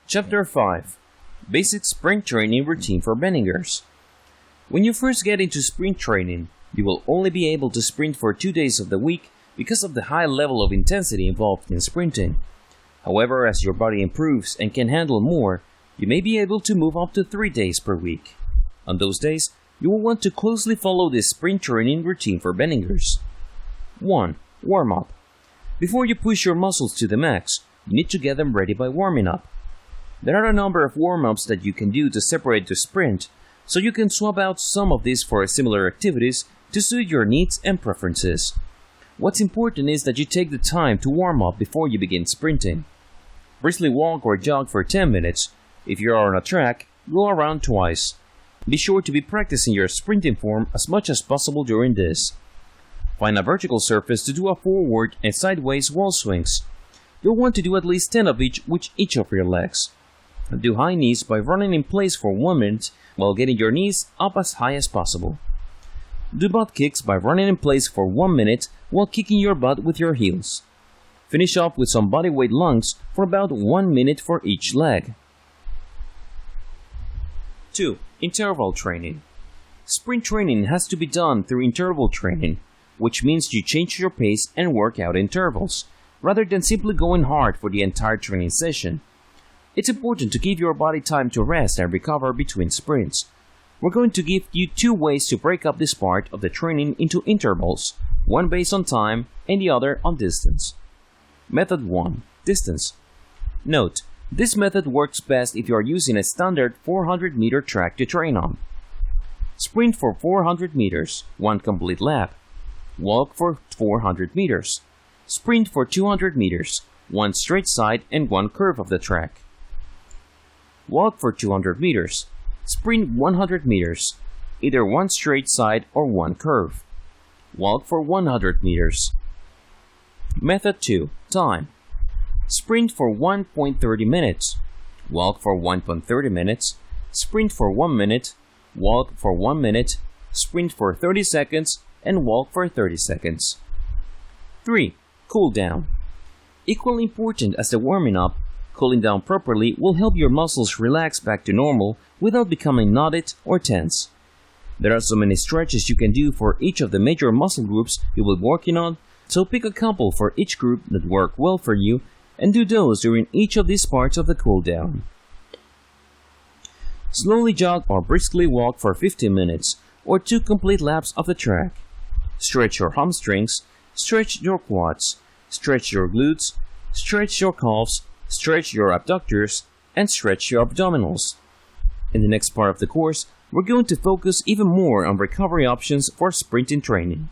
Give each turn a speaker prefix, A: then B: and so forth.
A: Chapter 5 Basic Sprint Training Routine for Beginners. When you first get into sprint training, you will only be able to sprint for 2 days of the week because of the high level of intensity involved in sprinting. However, as your body improves and can handle more, you may be able to move up to 3 days per week. On those days, you will want to closely follow this sprint training routine for beginners. 1. Warm-up. Before you push your muscles to the max, you need to get them ready by warming up. There are a number of warm-ups that you can do to separate the sprint, so you can swap out some of these for similar activities to suit your needs and preferences. What's important is that you take the time to warm up before you begin sprinting. Briskly walk or jog for 10 minutes. If you are on a track, go around twice. Be sure to be practicing your sprinting form as much as possible during this. Find a vertical surface to do a forward and sideways wall swings. You'll want to do at least 10 of each with each of your legs. Do high knees by running in place for 1 minute while getting your knees up as high as possible. Do butt kicks by running in place for 1 minute while kicking your butt with your heels. Finish off with some bodyweight lunges for about 1 minute for each leg. 2. Interval training. Sprint training has to be done through interval training, which means you change your pace and work out intervals, rather than simply going hard for the entire training session. It's important to give your body time to rest and recover between sprints. We're going to give you 2 ways to break up this part of the training into intervals, one based on time and the other on distance. Method 1. Distance. Note, this method works best if you are using a standard 400-meter track to train on. Sprint for 400 meters, 1 complete lap. Walk for 400 meters. Sprint for 200 meters, 1 straight side and 1 curve of the track. Walk for 200 meters. Sprint 100 meters, either 1 straight side or 1 curve. Walk for 100 meters. Method 2. Time. Sprint for 1.30 minutes. Walk for 1.30 minutes. Sprint for 1 minute. Walk for 1 minute. Sprint for 30 seconds and walk for 30 seconds. 3. Cool down. Equally important as the warming up, cooling down properly will help your muscles relax back to normal without becoming knotted or tense. There are so many stretches you can do for each of the major muscle groups you will be working on, so pick a couple for each group that work well for you and do those during each of these parts of the cool down. Slowly jog or briskly walk for 15 minutes or 2 complete laps of the track. Stretch your hamstrings, stretch your quads, stretch your glutes, stretch your calves, stretch your abductors, and stretch your abdominals. In the next part of the course, we're going to focus even more on recovery options for sprinting training.